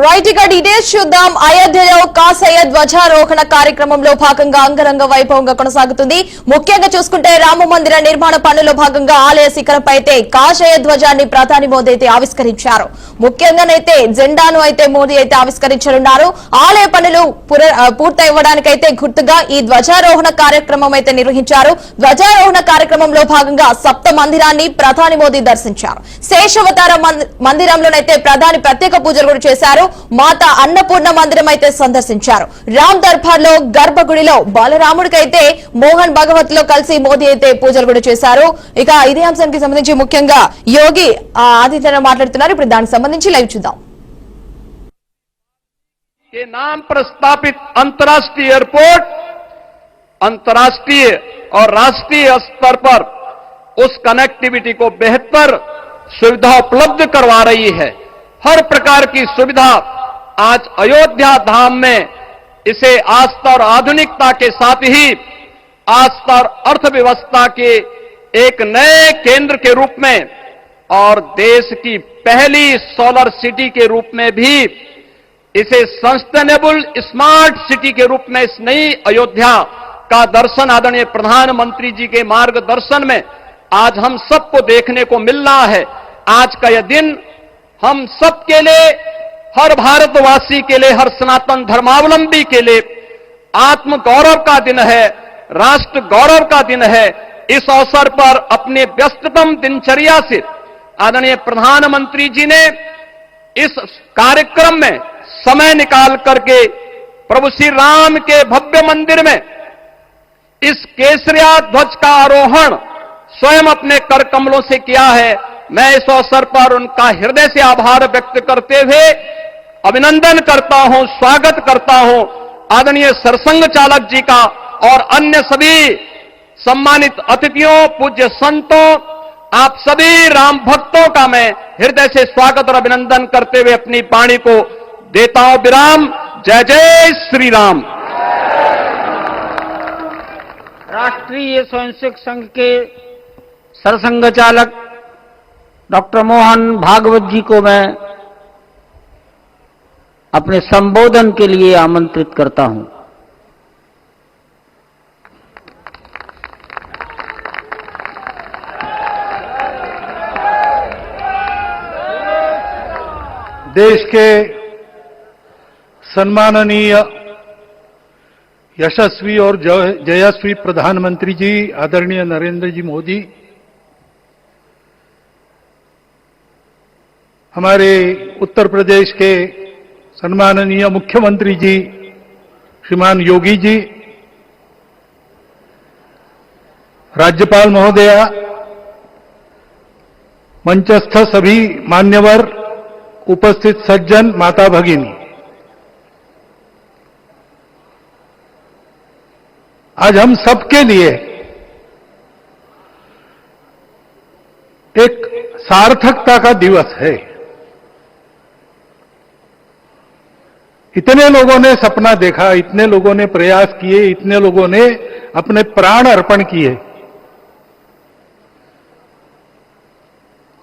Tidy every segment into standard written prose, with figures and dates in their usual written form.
Right ఇక details చూద్దాం. అయోధ్యలో కాషాయ ధ్వజారోహణ కార్యక్రమంలో భాగంగా అంగరంగ వైభవంగా కొనసాగుతుంది. ముఖ్యంగా చూసుకుంటే రామ మందిర నిర్మాణ పనుల్లో భాగంగా ఆలయ శిఖరంపై అయితే కాషాయ ధ్వజాన్ని ప్రధాని మోదీ అయితే ఆవిష్కరించారు. ముఖ్యంగానైతే జెండాను అయితే మోదీ అయితే ఆవిష్కరించనున్నారు. ఆలయ పనులు పూర్తయివ్వడానికైతే గుర్తుగా ఈ ధ్వజారోహణ కార్యక్రమం అయితే నిర్వహించారు. ధ్వజారోహణ కార్యక్రమంలో భాగంగా సప్త మందిరాన్ని ప్రధాని మోదీ దర్శించారు. శేషవతార మందిరంలోనైతే ప్రధాని ప్రత్యేక పూజలు కూడా చేశారు. మాతా అన్నపూర్ణ మందిరం అయితే సందర్శించారు. రామ్ దర్బార్ లో గర్భగుడిలో బాలరాముడికైతే మోహన్ భగవత్ లో కలిసి మోదీ అయితే పూజలు కూడా చేశారు. ఇక ఇదే అంశానికి సంబంధించి ముఖ్యంగా యోగి ఆదిత్యనాథ్ మాట్లాడుతున్నారు. ఇప్పుడు దానికి సంబంధించి లైవ్ చూద్దాం. के नाम पर स्थापित अंतर्राष्ट्रीय एयरपोर्ट अंतर्राष्ट्रीय और राष्ट्रीय स्तर पर उस कनेक्टिविटी को बेहतर सुविधा उपलब्ध करवा रही है। हर प्रकार की सुविधा आज अयोध्या धाम में इसे आस्था और आधुनिकता के साथ ही आस्था और अर्थव्यवस्था के एक नए केंद्र के रूप में और देश की पहली सोलर सिटी के रूप में भी इसे सस्टेनेबल स्मार्ट सिटी के रूप में इस नई अयोध्या का दर्शन आदरणीय प्रधानमंत्री जी के मार्गदर्शन में आज हम सबको देखने को मिल रहा है। आज का यह दिन हम सबके लिए, हर भारतवासी के लिए, हर सनातन धर्मावलंबी के लिए आत्म गौरव का दिन है, राष्ट्र गौरव का दिन है। इस अवसर पर अपने व्यस्ततम दिनचर्या से आदरणीय प्रधानमंत्री जी ने इस कार्यक्रम में समय निकाल करके प्रभु श्री राम के भव्य मंदिर में इस केसरिया ध्वज का आरोहण स्वयं अपने कर कमलों से किया है। मैं इस अवसर पर उनका हृदय से आभार व्यक्त करते हुए अभिनंदन करता हूं, स्वागत करता हूं आदरणीय सरसंघ चालक जी का और अन्य सभी सम्मानित अतिथियों, पूज्य संतों, आप सभी राम भक्तों का मैं हृदय से स्वागत और अभिनंदन करते हुए अपनी वाणी को देता हूं विराम। जय जय श्री राम। राष्ट्रीय स्वयंसेवक संघ के सरसंघ चालक डॉक्टर मोहन भागवत जी को मैं अपने संबोधन के लिए आमंत्रित करता हूं। देश के सम्माननीय यशस्वी और जयस्वी प्रधानमंत्री जी आदरणीय नरेंद्र जी मोदी, हमारे उत्तर प्रदेश के सम्माननीय मुख्यमंत्री जी श्रीमान योगी जी, राज्यपाल महोदया, मंचस्थ सभी मान्यवर, उपस्थित सज्जन, माता भगिनी, आज हम सबके लिए एक सार्थकता का दिवस है। इतने लोगों ने सपना देखा, इतने लोगों ने प्रयास किए, इतने लोगों ने अपने प्राण अर्पण किए।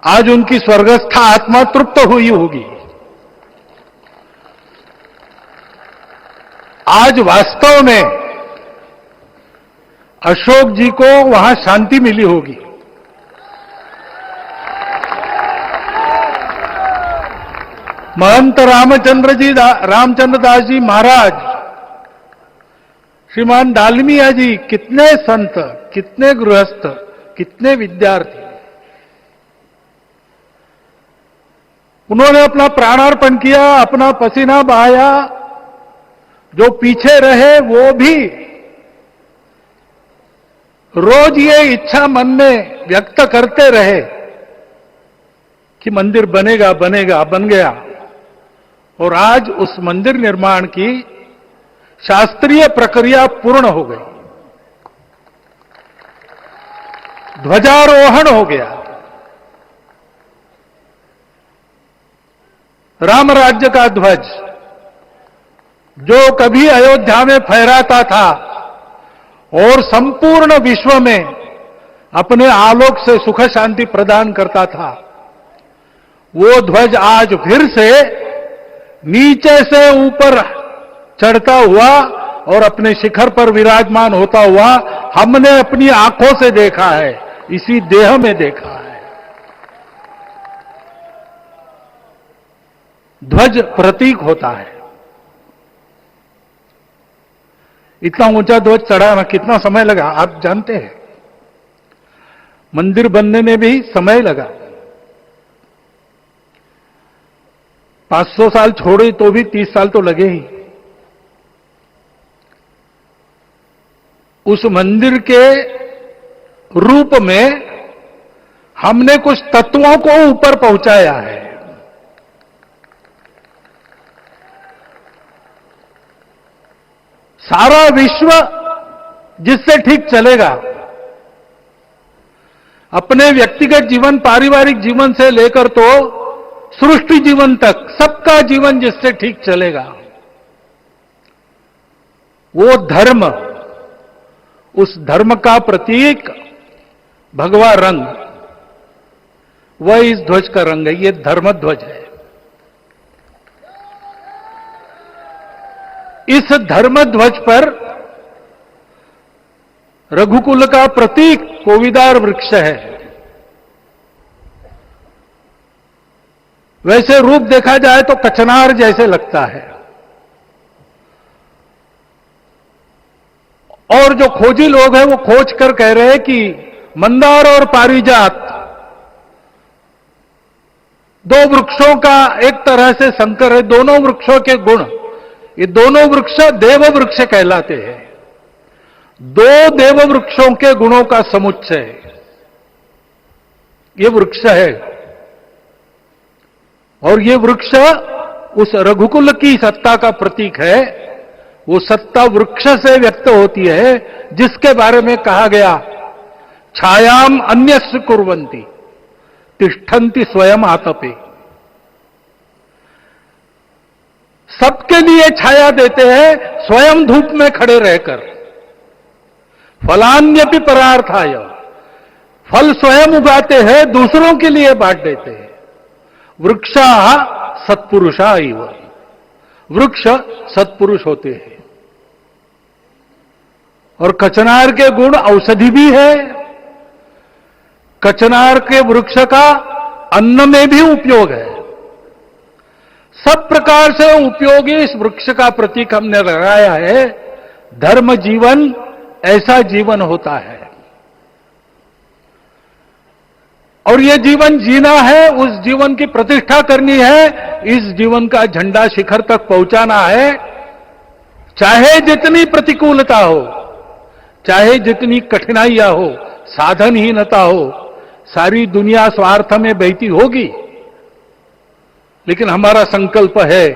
आज उनकी स्वर्गस्थ आत्मा तृप्त हुई होगी। आज वास्तव में अशोक जी को वहां शांति मिली होगी। महंत रामचंद्र दास जी महाराज, श्रीमान डालमिया जी, कितने संत, कितने गृहस्थ, कितने विद्यार्थी, उन्होंने अपना प्राणार्पण किया, अपना पसीना बहाया। जो पीछे रहे वो भी रोज ये इच्छा मन में व्यक्त करते रहे कि मंदिर बनेगा बनेगा, बन गया। और आज उस मंदिर निर्माण की शास्त्रीय प्रक्रिया पूर्ण हो गई, ध्वजारोहण हो गया। राम राज्य का ध्वज जो कभी अयोध्या में फहराता था और संपूर्ण विश्व में अपने आलोक से सुख शांति प्रदान करता था, वो ध्वज आज फिर से नीचे से ऊपर चढ़ता हुआ और अपने शिखर पर विराजमान होता हुआ हमने अपनी आंखों से देखा है, इसी देह में देखा है। ध्वज प्रतीक होता है। इतना ऊंचा ध्वज चढ़ाना कितना समय लगा आप जानते हैं? मंदिर बनने में भी समय लगा। 500 साल छोड़े तो भी 30 साल तो लगे ही। उस मंदिर के रूप में हमने कुछ तत्वों को ऊपर पहुंचाया है। सारा विश्व जिससे ठीक चलेगा, अपने व्यक्तिगत जीवन, पारिवारिक जीवन से लेकर तो सृष्टि जीवन तक सबका जीवन जिससे ठीक चलेगा, वो धर्म, उस धर्म का प्रतीक भगवा रंग, वह इस ध्वज का रंग है। ये धर्म ध्वज है। इस धर्म ध्वज पर रघुकुल का प्रतीक कोविदार वृक्ष है। वैसे रूप देखा जाए तो कचनार जैसे लगता है। और जो खोजी लोग हैं वो खोज कर कह रहे हैं कि मंदार और पारिजात दो वृक्षों का एक तरह से संकर है। दोनों वृक्षों के गुण, ये दोनों वृक्ष देव वृक्ष कहलाते हैं। दो देव वृक्षों के गुणों का समुच्चय ये वृक्ष है। और ये वृक्ष उस रघुकुल की सत्ता का प्रतीक है। वो सत्ता वृक्ष से व्यक्त होती है, जिसके बारे में कहा गया, छायाम अन्यस्य कुर्वन्ति तिष्ठन्ति स्वयं आतपे। सबके लिए छाया देते हैं, स्वयं धूप में खड़े रहकर। फलान्यपि परार्थाय, फल स्वयं उगाते हैं, दूसरों के लिए बांट देते हैं। वृक्षा सत्पुरुषा इव, वृक्ष सत्पुरुष होते हैं। और कचनार के गुण औषधि भी है। कचनार के वृक्ष का अन्न में भी उपयोग है। सब प्रकार से उपयोगी इस वृक्ष का प्रतीक हमने लगाया है। धर्म जीवन ऐसा जीवन होता है। और ये जीवन जीना है, उस जीवन की प्रतिष्ठा करनी है, इस जीवन का झंडा शिखर तक पहुंचाना है। चाहे जितनी प्रतिकूलता हो, चाहे जितनी कठिनाइयां हो, साधनहीनता हो, सारी दुनिया स्वार्थ में बहती होगी, लेकिन हमारा संकल्प है।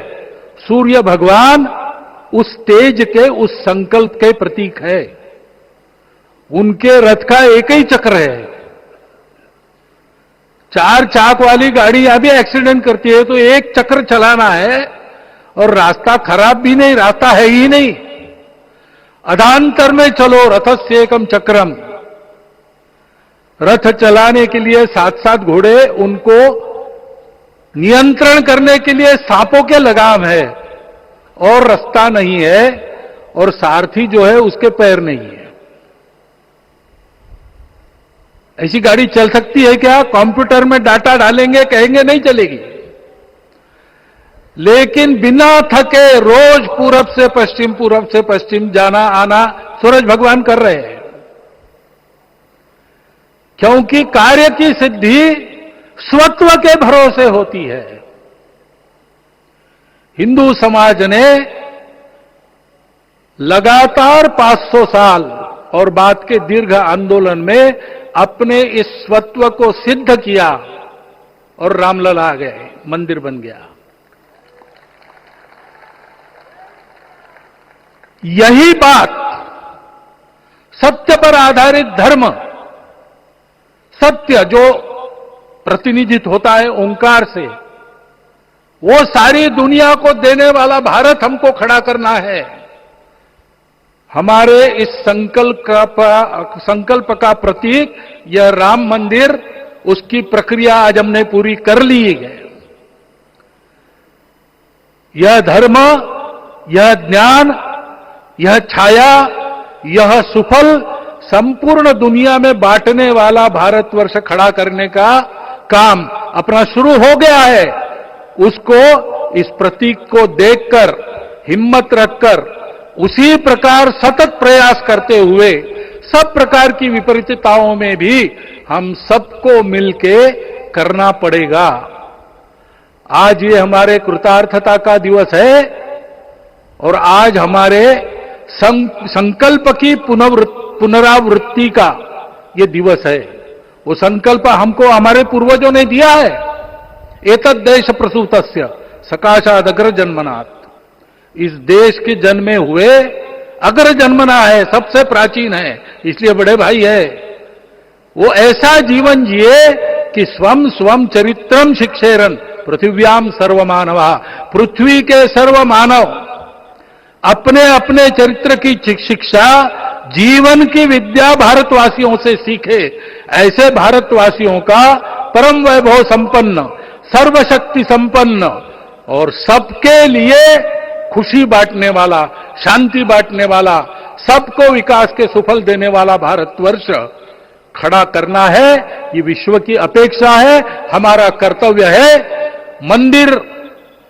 सूर्य भगवान उस तेज के, उस संकल्प के प्रतीक है। उनके रथ का एक ही चक्र है। 4 चाक वाली गाड़ी यहां भी एक्सीडेंट करती है तो एक चक्र चलाना है, और रास्ता खराब भी नहीं, रास्ता है ही नहीं। अधांतर में चलो रथस्य एकम चक्रम। रथ चलाने के लिए 7-7 घोड़े, उनको नियंत्रण करने के लिए सांपों के लगाम है, और रास्ता नहीं है, और सारथी जो है उसके पैर नहीं है। ऐसी गाड़ी चल सकती है क्या? कंप्यूटर में डाटा डालेंगे, कहेंगे नहीं चलेगी। लेकिन बिना थके रोज पूरब से पश्चिम जाना आना सूरज भगवान कर रहे हैं। क्योंकि कार्य की सिद्धि स्वत्व के भरोसे होती है। हिंदू समाज ने लगातार 500 साल और बाद के दीर्घ आंदोलन में अपने इस स्वत्व को सिद्ध किया, और रामलला आ गए, मंदिर बन गया। यही बात सत्य पर आधारित धर्म, सत्य जो प्रतिनिधित होता है ओंकार से, वो सारी दुनिया को देने वाला भारत हमको खड़ा करना है। हमारे इस संकल्प का प्रतीक यह राम मंदिर, उसकी प्रक्रिया आज हमने पूरी कर ली है। यह धर्म, यह ज्ञान, यह छाया, यह सुफल संपूर्ण दुनिया में बांटने वाला भारतवर्ष खड़ा करने का काम अपना शुरू हो गया है। उसको, इस प्रतीक को देखकर, हिम्मत रखकर, उसी प्रकार सतत प्रयास करते हुए सब प्रकार की विपरीतताओं में भी हम सबको मिलके करना पड़ेगा। आज ये हमारे कृतार्थता का दिवस है और आज हमारे संकल्प की पुनरावृत्ति का ये दिवस है। वो संकल्प हमको हमारे पूर्वजों ने दिया है। एतद् देश प्रसूतस्य सकाशाद अग्र जन्मनात्। इस देश के जन्मे हुए अग्र जन्मना है, सबसे प्राचीन है, इसलिए बड़े भाई है। वो ऐसा जीवन जिए कि स्वम स्वम चरित्रम शिक्षेरन पृथिव्याम सर्वमानवा। पृथ्वी के सर्व मानव अपने अपने चरित्र की शिक्षा, जीवन की विद्या भारतवासियों से सीखे। ऐसे भारतवासियों का परम वैभव संपन्न, सर्वशक्ति संपन्न और सबके लिए खुशी बांटने वाला, शांति बांटने वाला, सबको विकास के सुफल देने वाला भारतवर्ष खड़ा करना है। ये विश्व की अपेक्षा है, हमारा कर्तव्य है। मंदिर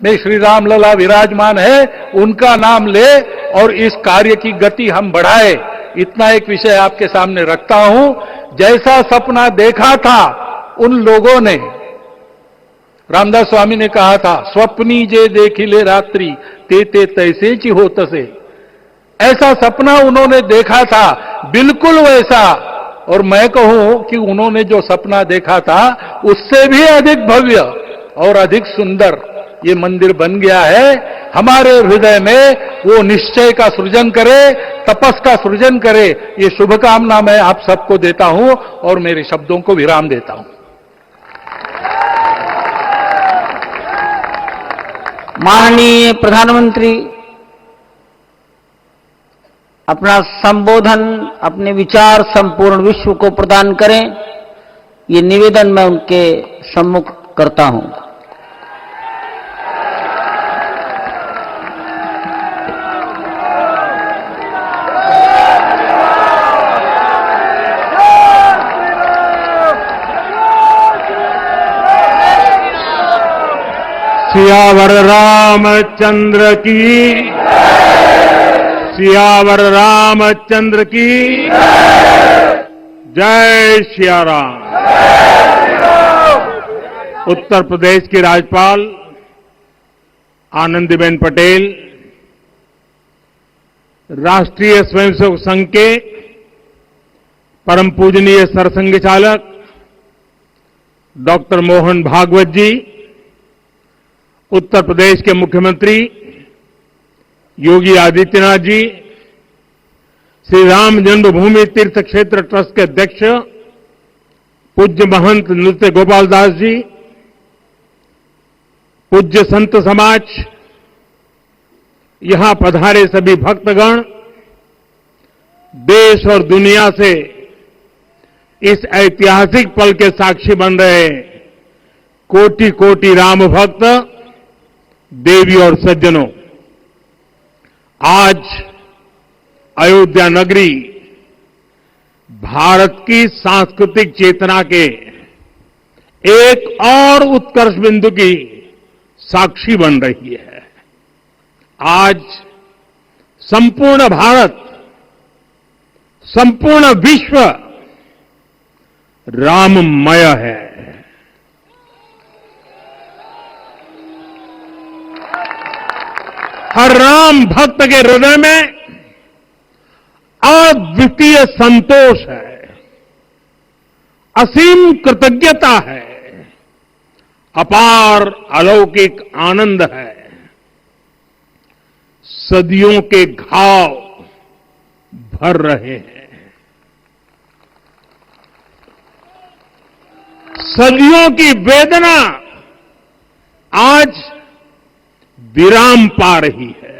में श्री राम लला विराजमान है, उनका नाम ले और इस कार्य की गति हम बढ़ाए। इतना एक विषय आपके सामने रखता हूं। जैसा सपना देखा था उन लोगों ने, रामदास स्वामी ने कहा था, स्वप्नी जे देखिले रात्रि ते ते तैसे ची हो तसे। ऐसा सपना उन्होंने देखा था, बिल्कुल वैसा। और मैं कहूं कि उन्होंने जो सपना देखा था उससे भी अधिक भव्य और अधिक सुंदर ये मंदिर बन गया है। हमारे हृदय में वो निश्चय का सृजन करे, तपस का सृजन करे। ये शुभकामना मैं आप सबको देता हूं और मेरे शब्दों को विराम देता हूं। माननीय प्रधानमंत्री अपना संबोधन, अपने विचार संपूर्ण विश्व को प्रदान करें, ये निवेदन मैं उनके सम्मुख करता हूं। सियावर रामचंद्र की, सियावर रामचंद्र की जय सिया राम। उत्तर प्रदेश की राज्यपाल आनंदीबेन पटेल, राष्ट्रीय स्वयंसेवक संघ के परम पूजनीय सरसंघ चालक डॉक्टर मोहन भागवत जी, उत्तर प्रदेश के मुख्यमंत्री योगी आदित्यनाथ जी, श्री राम जन्मभूमि तीर्थ क्षेत्र ट्रस्ट के अध्यक्ष पूज्य महंत नृत्य गोपाल दास जी, पूज्य संत समाज, यहां पधारे सभी भक्तगण, देश और दुनिया से इस ऐतिहासिक पल के साक्षी बन रहे कोटि कोटि राम भक्त, देवी और सज्जनों, आज अयोध्या नगरी भारत की सांस्कृतिक चेतना के एक और उत्कर्ष बिंदु की साक्षी बन रही है। आज संपूर्ण भारत, संपूर्ण विश्व राममय है। हर राम भक्त के हृदय में अद्वितीय संतोष है, असीम कृतज्ञता है, अपार अलौकिक आनंद है। सदियों के घाव भर रहे हैं, सदियों की वेदना आज विराम पा रही है।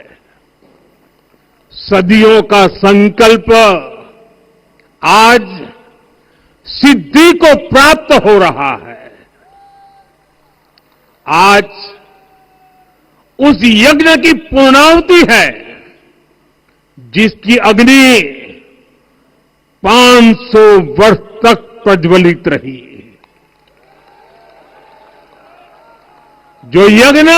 सदियों का संकल्प आज सिद्धि को प्राप्त हो रहा है। आज उस यज्ञ की पूर्णाहुति है जिसकी अग्नि 500 वर्ष तक प्रज्वलित रही। जो यज्ञ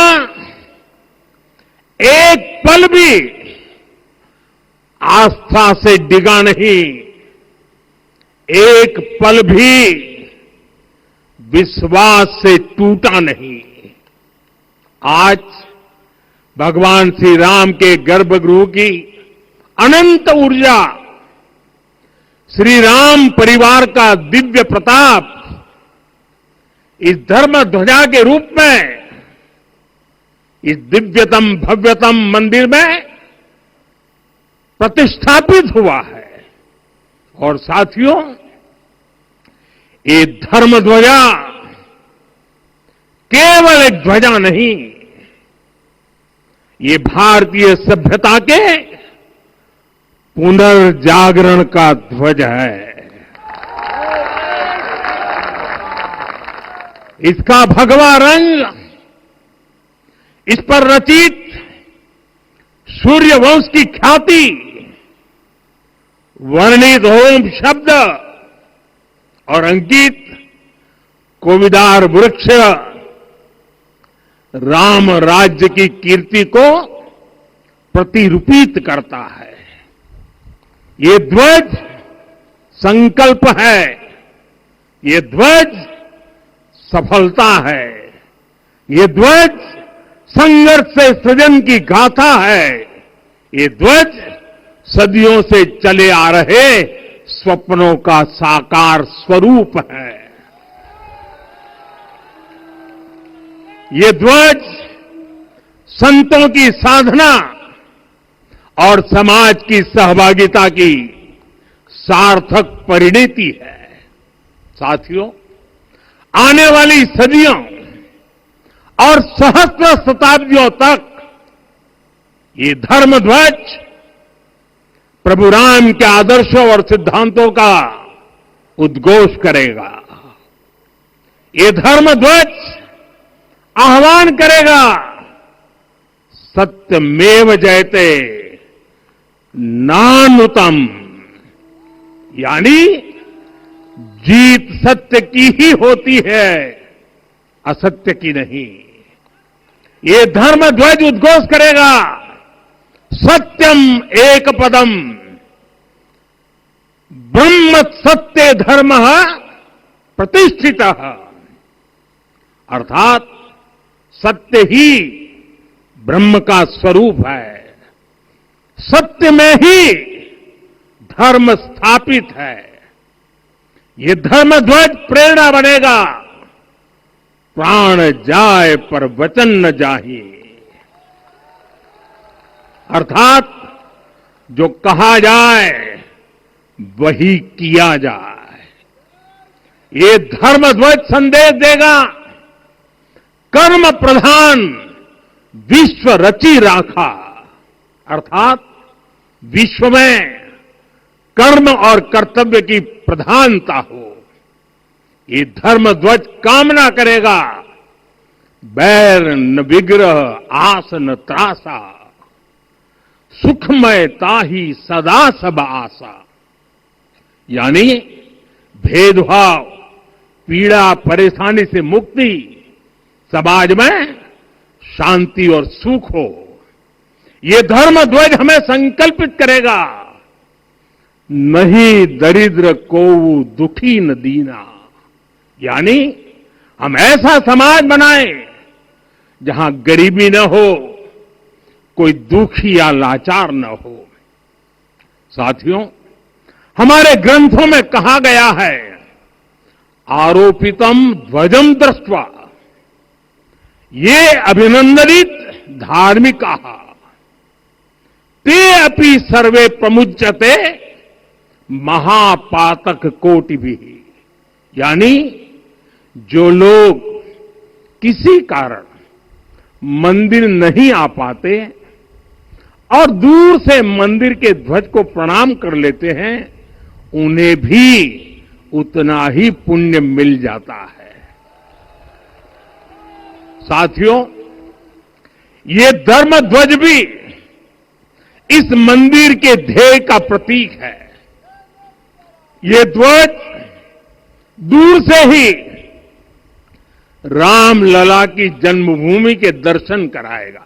एक पल भी आस्था से डिगा नहीं, एक पल भी विश्वास से टूटा नहीं। आज भगवान श्री राम के गर्भगृह की अनंत ऊर्जा, श्री राम परिवार का दिव्य प्रताप इस धर्म ध्वजा के रूप में इस दिव्यतम भव्यतम मंदिर में प्रतिष्ठापित हुआ है। और साथियों, ये धर्म ध्वजा केवल एक ध्वजा नहीं, ये भारतीय सभ्यता के पुनर्जागरण का ध्वज है। इसका भगवा रंग, इस पर रचित सूर्यवंश की ख्याति, वर्णित ओम शब्द और अंकित कोविदार वृक्ष राम राज्य की कीर्ति को प्रतिरूपित करता है। ये ध्वज संकल्प है, ये ध्वज सफलता है, ये ध्वज संघर्ष से सृजन की गाथा है, ये ध्वज सदियों से चले आ रहे स्वप्नों का साकार स्वरूप है। ये ध्वज संतों की साधना और समाज की सहभागिता की सार्थक परिणति है। साथियों, आने वाली सदियों और सहस्त्र शताब्दियों तक ये धर्म ध्वज प्रभु राम के आदर्शों और सिद्धांतों का उद्घोष करेगा। ये धर्म ध्वज आह्वान करेगा, सत्यमेव जयते नानुतम, यानी जीत सत्य की ही होती है, असत्य की नहीं। ये धर्म ध्वज उद्घोष करेगा, सत्यम एक पदम ब्रह्म सत्य धर्म प्रतिष्ठित, अर्थात सत्य ही ब्रह्म का स्वरूप है, सत्य में ही धर्म स्थापित है। ये धर्म ध्वज प्रेरणा बनेगा, प्राण जाए पर वचन न जाहि, अर्थात जो कहा जाए वही किया जाए। ये धर्म ध्वज संदेश देगा, कर्म प्रधान विश्व रची राखा, अर्थात विश्व में कर्म और कर्तव्य की प्रधानता हो। ये धर्म ध्वज कामना करेगा, बैर न विग्रह आस न त्रासा, सुखमय ताही सदा सब आशा, यानी भेदभाव, पीड़ा परेशानी से मुक्ति, समाज में शांति और सुख हो। ये धर्म ध्वज हमें संकल्पित करेगा, नहीं दरिद्र को दुखी न दीना, यानी हम ऐसा समाज बनाएं जहां गरीबी न हो, कोई दुखी या लाचार न हो। साथियों, हमारे ग्रंथों में कहा गया है, आरोपितम ध्वजम दृष्ट्वा ये अभिनंदनित धार्मिका ते अपि सर्वे प्रमुच्यते महापातक कोटि भी, यानी जो लोग किसी कारण मंदिर नहीं आ पाते और दूर से मंदिर के ध्वज को प्रणाम कर लेते हैं, उन्हें भी उतना ही पुण्य मिल जाता है। साथियों, ये धर्म ध्वज भी इस मंदिर के ध्येय का प्रतीक है। ये ध्वज दूर से ही रामलला की जन्मभूमि के दर्शन कराएगा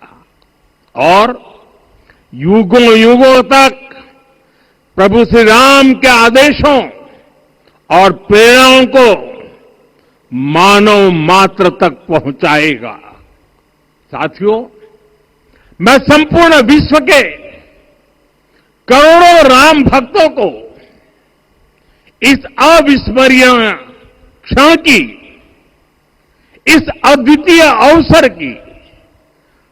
और युगों युगों तक प्रभु श्री राम के आदेशों और प्रेरणाओं को मानव मात्र तक पहुंचाएगा। साथियों, मैं संपूर्ण विश्व के करोड़ों राम भक्तों को इस अविस्मरणीय क्षण की, इस अद्वितीय अवसर की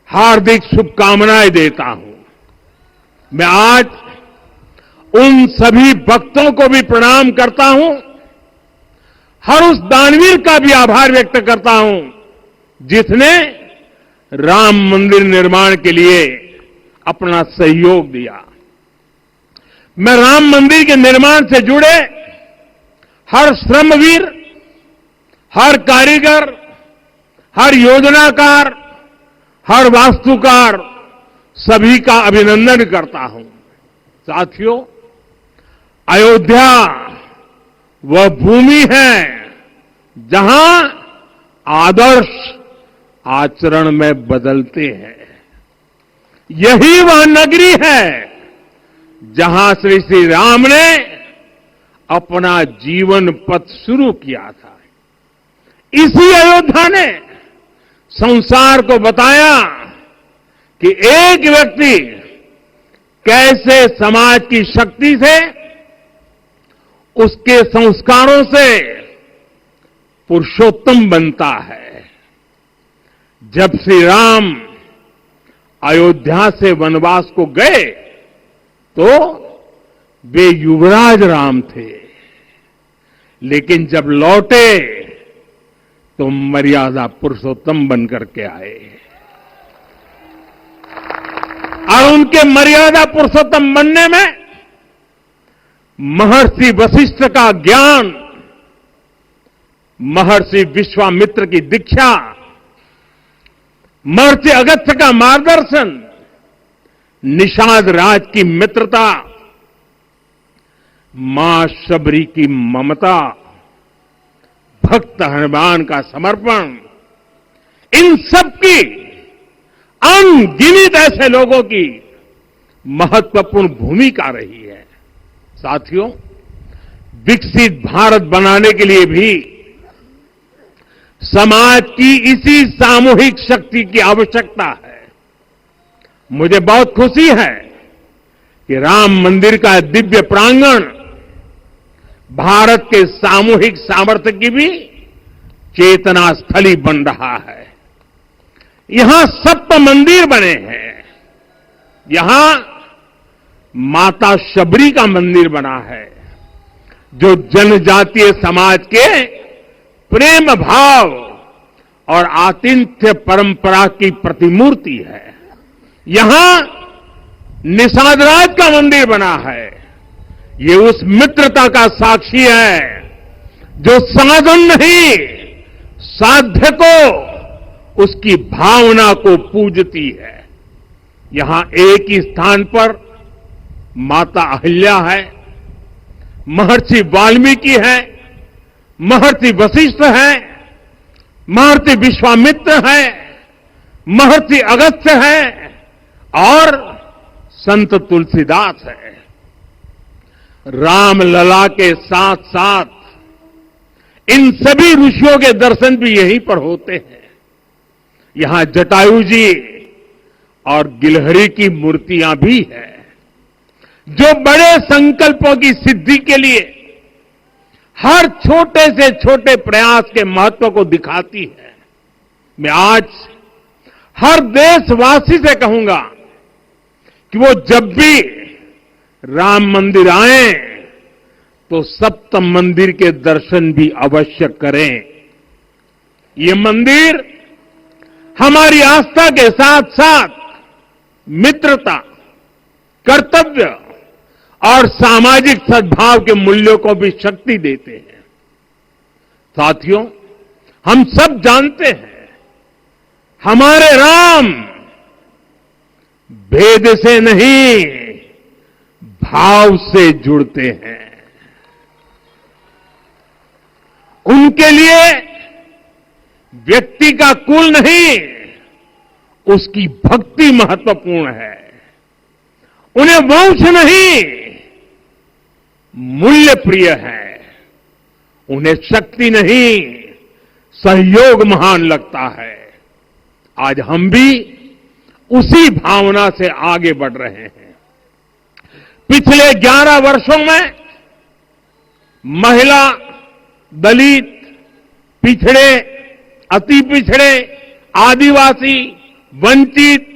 हार्दिक शुभकामनाएं देता हूं। मैं आज उन सभी भक्तों को भी प्रणाम करता हूं, हर उस दानवीर का भी आभार व्यक्त करता हूं जिसने राम मंदिर निर्माण के लिए अपना सहयोग दिया। मैं राम मंदिर के निर्माण से जुड़े हर श्रमवीर, हर कारीगर, हर योजनाकार, हर वास्तुकार, सभी का अभिनंदन करता हूं। साथियों, अयोध्या वह भूमि है जहां आदर्श आचरण में बदलते हैं। यही वह नगरी है जहां श्री श्री राम ने अपना जीवन पथ शुरू किया था। इसी अयोध्या ने संसार को बताया कि एक व्यक्ति कैसे समाज की शक्ति से, उसके संस्कारों से पुरुषोत्तम बनता है। जब श्री राम अयोध्या से वनवास को गए तो वे युवराज राम थे, लेकिन जब लौटे तो मर्यादा पुरुषोत्तम बनकर के आए और उनके मर्यादा पुरुषोत्तम बनने में महर्षि वशिष्ठ का ज्ञान, महर्षि विश्वामित्र की दीक्षा, महर्षि अगस्त्य का मार्गदर्शन, निषाद राज की मित्रता, मां शबरी की ममता, भक्त हनुमान का समर्पण, इन सब की अनगिनत ऐसे लोगों की महत्वपूर्ण भूमिका रही है। साथियों, विकसित भारत बनाने के लिए भी समाज की इसी सामूहिक शक्ति की आवश्यकता है। मुझे बहुत खुशी है कि राम मंदिर का दिव्य प्रांगण भारत के सामूहिक सामर्थ्य की भी चेतना स्थली बन रहा है। यहां सप्त मंदिर बने हैं। यहां माता शबरी का मंदिर बना है जो जनजातीय समाज के प्रेम भाव और आतिथ्य परंपरा की प्रतिमूर्ति है। यहां निषाद राज का मंदिर बना है। ये उस मित्रता का साक्षी है जो साधन नहीं, साध्य को, उसकी भावना को पूजती है। यहां एक ही स्थान पर माता अहिल्या है, महर्षि वाल्मीकि है, महर्षि वशिष्ठ है, महर्षि विश्वामित्र है, महर्षि अगस्त्य है और संत तुलसीदास है। रामलला के साथ साथ इन सभी ऋषियों के दर्शन भी यहीं पर होते हैं। यहां जटायु जी और गिलहरी की मूर्तियां भी हैं जो बड़े संकल्पों की सिद्धि के लिए हर छोटे से छोटे प्रयास के महत्व को दिखाती है। मैं आज हर देशवासी से कहूंगा कि वो जब भी राम मंदिर आए तो सप्त मंदिर के दर्शन भी अवश्य करें। ये मंदिर हमारी आस्था के साथ साथ मित्रता, कर्तव्य और सामाजिक सद्भाव के मूल्यों को भी शक्ति देते हैं। साथियों, हम सब जानते हैं हमारे राम भेद से नहीं, भाव से जुड़ते हैं। उनके लिए व्यक्ति का कुल नहीं, उसकी भक्ति महत्वपूर्ण है। उन्हें वंश नहीं, मूल्य प्रिय है। उन्हें शक्ति नहीं, सहयोग महान लगता है। आज हम भी उसी भावना से आगे बढ़ रहे हैं। पिछले 11 वर्षों में महिला, दलित, पिछड़े, अति पिछड़े, आदिवासी, वंचित,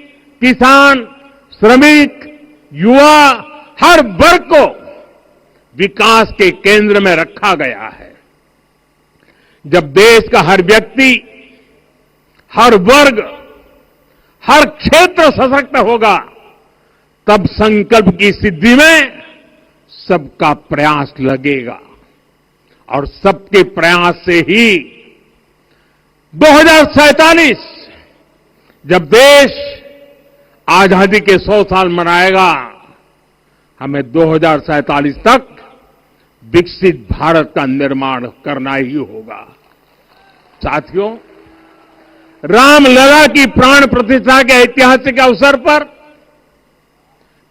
किसान, श्रमिक, युवा, हर वर्ग को विकास के केंद्र में रखा गया है। जब देश का हर व्यक्ति, हर वर्ग, हर क्षेत्र सशक्त होगा, तब संकल्प की सिद्धि में सबका प्रयास लगेगा। और सबके प्रयास से ही 2047 जब देश आजादी के 100 साल मनाएगा, हमें 2047 तक विकसित भारत का निर्माण करना ही होगा। साथियों, रामलला की प्राण प्रतिष्ठा के ऐतिहासिक अवसर पर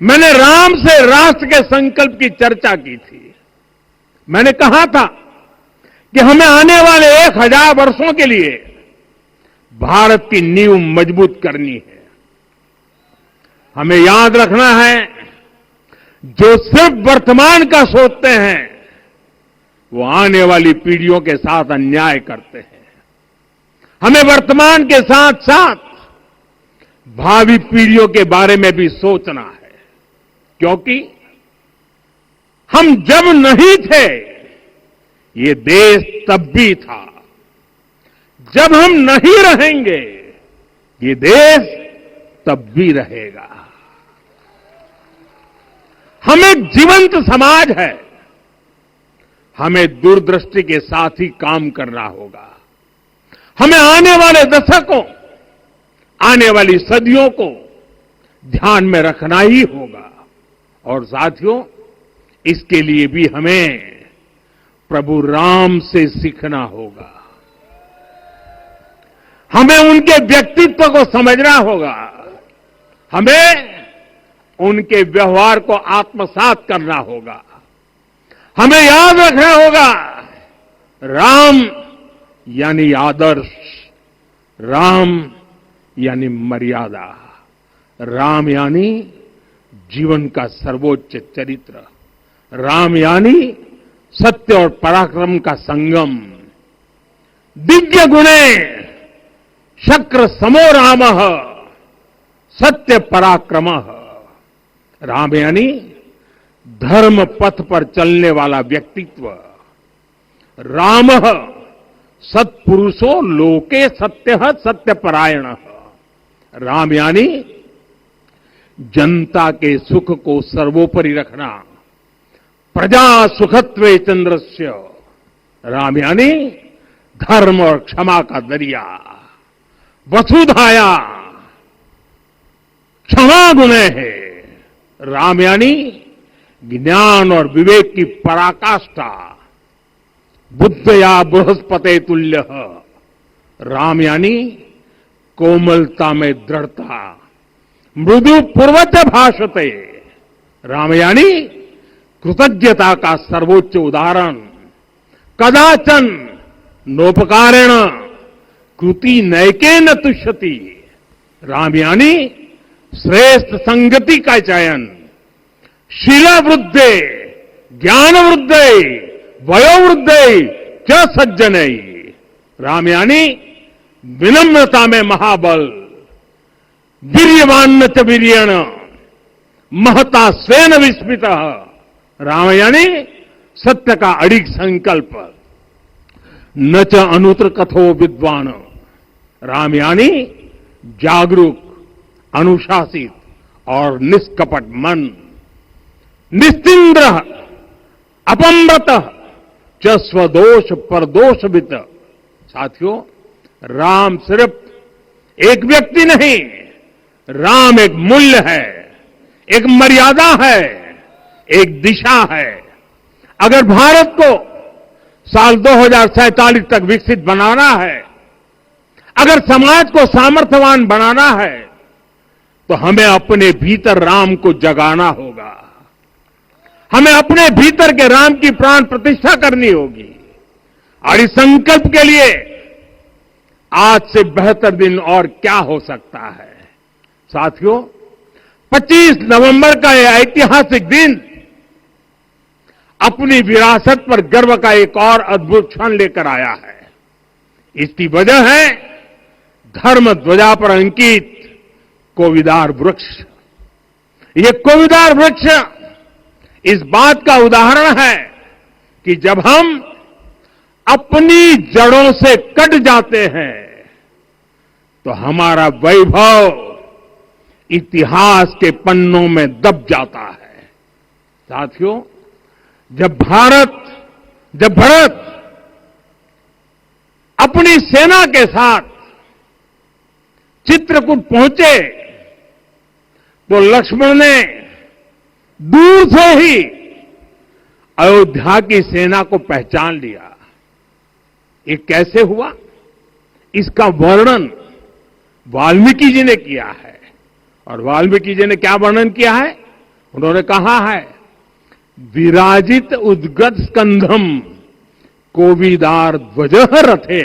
मैंने राम से राष्ट्र के संकल्प की चर्चा की थी। मैंने कहा था कि हमें आने वाले 1000 वर्षों के लिए भारत की नींव मजबूत करनी है। हमें याद रखना है, जो सिर्फ वर्तमान का सोचते हैं, वो आने वाली पीढ़ियों के साथ अन्याय करते हैं। हमें वर्तमान के साथ साथ भावी पीढ़ियों के बारे में भी सोचना है, क्योंकि हम जब नहीं थे, ये देश तब भी था। जब हम नहीं रहेंगे, ये देश तब भी रहेगा। हम एक जीवंत समाज है। हमें दूरदृष्टि के साथ ही काम करना होगा। हमें आने वाले दशकों, आने वाली सदियों को ध्यान में रखना ही होगा। और साथियों, इसके लिए भी हमें प्रभु राम से सीखना होगा। हमें उनके व्यक्तित्व को समझना होगा। हमें उनके व्यवहार को आत्मसात करना होगा। हमें याद रखना होगा, राम यानी आदर्श, राम यानी मर्यादा, राम यानी जीवन का सर्वोच्च चरित्र, राम यानी सत्य और पराक्रम का संगम। दिव्य गुणे शक्र समो राम सत्य पराक्रम। राम यानी धर्म पथ पर चलने वाला व्यक्तित्व। राम सत्पुरुषो लोके सत्य सत्यपरायण। राम यानी जनता के सुख को सर्वोपरि रखना, प्रजा सुखत्वे चंद्रस्य। राम यानी धर्म और क्षमा का दरिया। वसुधाया क्षमा गुणे है। राम यानी ज्ञान और विवेक की पराकाष्ठा। बुद्धया बृहस्पते तुल्य। राम यानी कोमलता में दृढ़ता। मृदु पूर्वज भाषते। राम यानी कृतज्ञता का सर्वोच्च उदाहरण। कदाचन नोपकारेण कृति नैकेन तुष्यति। राम यानी श्रेष्ठ संगति का चयन। शीला वृद्धे, ज्ञान वृद्धे, वयोवृद्धे च सज्जनै। राम यानी विनम्रता में महाबल। वीर्यवान च वीर्येण महता स्वेन विस्मितः। राम यानी सत्य का अडिग संकल्प। न च अनुत्र कथो विद्वान। राम यानी जागरूक, अनुशासित और निष्कपट मन। निस्तिंद्र अपम्रत च स्वदोष परदोषवित। साथियों, राम सिर्फ एक व्यक्ति नहीं, राम एक मूल्य है, एक मर्यादा है, एक दिशा है। अगर भारत को साल 2047 तक विकसित बनाना है, अगर समाज को सामर्थ्यवान बनाना है, तो हमें अपने भीतर राम को जगाना होगा। हमें अपने भीतर के राम की प्राण प्रतिष्ठा करनी होगी। और इस संकल्प के लिए आज से बेहतर दिन और क्या हो सकता है। साथियों, 25 नवंबर का यह ऐतिहासिक दिन अपनी विरासत पर गर्व का एक और अद्भुत क्षण लेकर आया है। इसकी वजह है धर्म ध्वजा पर अंकित कोविदार वृक्ष। ये कोविदार वृक्ष इस बात का उदाहरण है कि जब हम अपनी जड़ों से कट जाते हैं तो हमारा वैभव इतिहास के पन्नों में दब जाता है। साथियों, जब भरत अपनी सेना के साथ चित्रकूट पहुंचे तो लक्ष्मण ने दूर से ही अयोध्या की सेना को पहचान लिया। ये कैसे हुआ, इसका वर्णन वाल्मीकि जी ने किया है। और वाल्मीकि जी ने क्या वर्णन किया है? उन्होंने कहा है, विराजित उद्गत स्कंधम कोविदार ध्वजः रथे।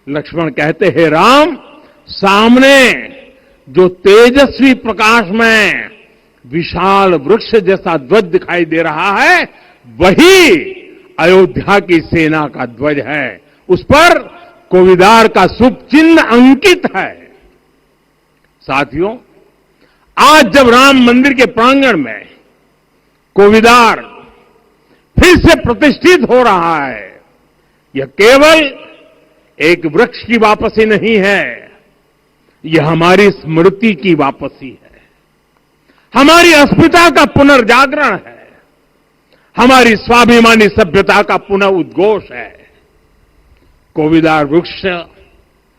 लक्ष्मण कहते हैं, राम, सामने जो तेजस्वी प्रकाश में विशाल वृक्ष जैसा ध्वज दिखाई दे रहा है, वही अयोध्या की सेना का ध्वज है। उस पर कोविदार का शुभ चिन्ह अंकित है। साथियों, आज जब राम मंदिर के प्रांगण में कोविदार फिर से प्रतिष्ठित हो रहा है, यह केवल एक वृक्ष की वापसी नहीं है, यह हमारी स्मृति की वापसी है, हमारी अस्मिता का पुनर्जागरण है, हमारी स्वाभिमानी सभ्यता का पुनः उद्घोष है। कोविदार वृक्ष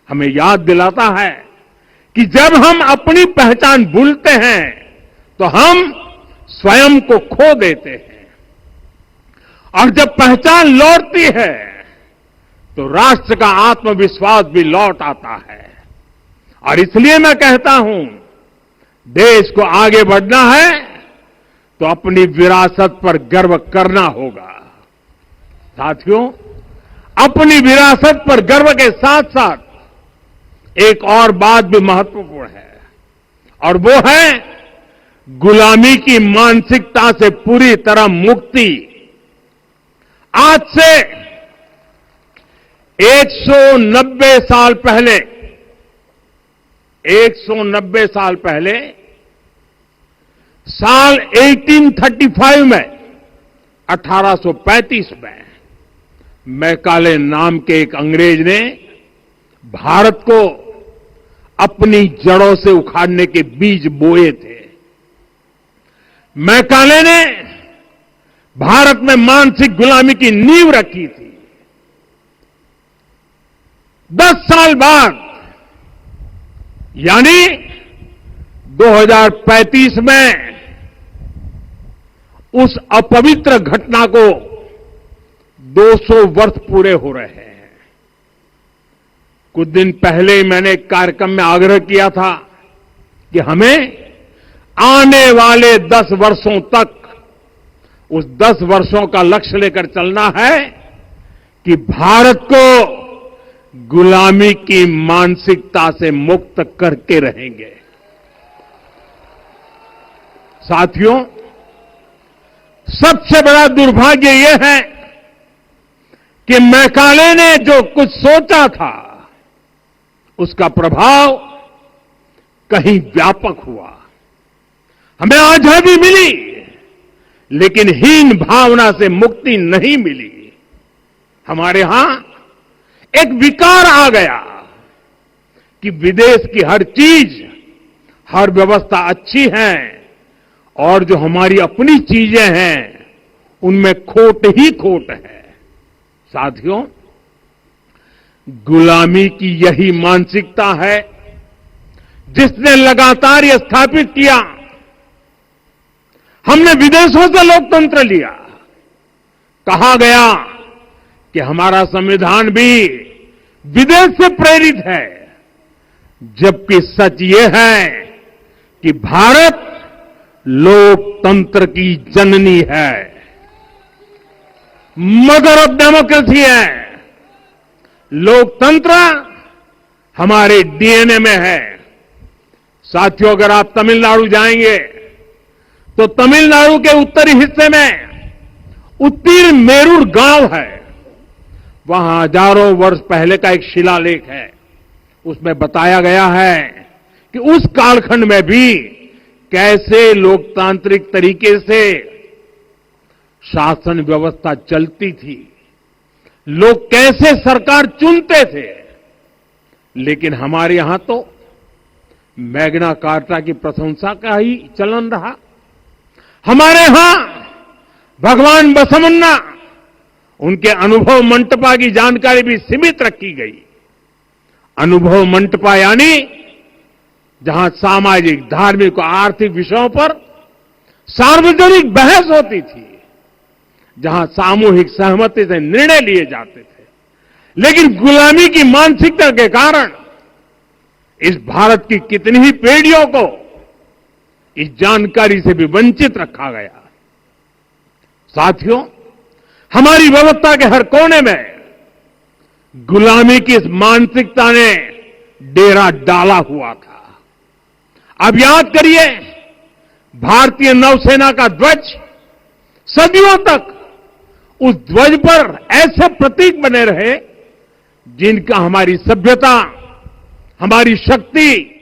हमें याद दिलाता है कि जब हम अपनी पहचान भूलते हैं तो हम स्वयं को खो देते हैं, और जब पहचान लौटती है तो राष्ट्र का आत्मविश्वास भी लौट आता है। और इसलिए मैं कहता हूं, देश को आगे बढ़ना है तो अपनी विरासत पर गर्व करना होगा। साथियों, अपनी विरासत पर गर्व के साथ साथ एक और बात भी महत्वपूर्ण है, और वो है गुलामी की मानसिकता से पूरी तरह मुक्ति। आज से 190 साल पहले 190 साल पहले साल 1835 में 1835 में मैकाले नाम के एक अंग्रेज ने भारत को अपनी जड़ों से उखाड़ने के बीज बोए थे। मैकाले ने भारत में मानसिक गुलामी की नींव रखी थी। 10 साल बाद यानी 2035 में उस अपवित्र घटना को 200 वर्ष पूरे हो रहे हैं। कुछ दिन पहले मैंने एक कार्यक्रम में आग्रह किया था कि हमें आने वाले 10 वर्षों तक उस 10 वर्षों का लक्ष्य लेकर चलना है कि भारत को गुलामी की मानसिकता से मुक्त करके रहेंगे। साथियों, सबसे बड़ा दुर्भाग्य यह है कि मैकाले ने जो कुछ सोचा था उसका प्रभाव कहीं व्यापक हुआ। हमें आजादी मिली, लेकिन हीन भावना से मुक्ति नहीं मिली। हमारे यहां एक विकार आ गया कि विदेश की हर चीज, हर व्यवस्था अच्छी है और जो हमारी अपनी चीजें हैं उनमें खोट ही खोट है। साथियों, गुलामी की यही मानसिकता है जिसने लगातार यह स्थापित किया, हमने विदेशों से लोकतंत्र लिया। कहा गया कि हमारा संविधान भी विदेश से प्रेरित है, जबकि सच ये है कि भारत लोकतंत्र की जननी है, मदर ऑफ डेमोक्रेसी है। लोकतंत्र हमारे डीएनए में है। साथियों, अगर आप तमिलनाडु जाएंगे तो तमिलनाडु के उत्तरी हिस्से में उत्तीरमेरूर गांव है। वहां हजारों वर्ष पहले का एक शिलालेख है। उसमें बताया गया है कि उस कालखंड में भी कैसे लोकतांत्रिक तरीके से शासन व्यवस्था चलती थी, लोग कैसे सरकार चुनते थे। लेकिन हमारे यहां तो मैग्ना कार्टा की प्रशंसा का ही चलन रहा। हमारे यहां भगवान बसवन्ना, उनके अनुभव मंटपा की जानकारी भी सीमित रखी गई। अनुभव मंटपा यानी जहां सामाजिक, धार्मिक और आर्थिक विषयों पर सार्वजनिक बहस होती थी, जहां सामूहिक सहमति से निर्णय लिए जाते थे। लेकिन गुलामी की मानसिकता के कारण इस भारत की कितनी ही पीढ़ियों को इस जानकारी से भी वंचित रखा गया। साथियों, हमारी व्यवस्था के हर कोने में गुलामी की इस मानसिकता ने डेरा डाला हुआ था। अब याद करिए, भारतीय नौसेना का ध्वज सदियों तक उस ध्वज पर ऐसे प्रतीक बने रहे जिनका हमारी सभ्यता, हमारी शक्ति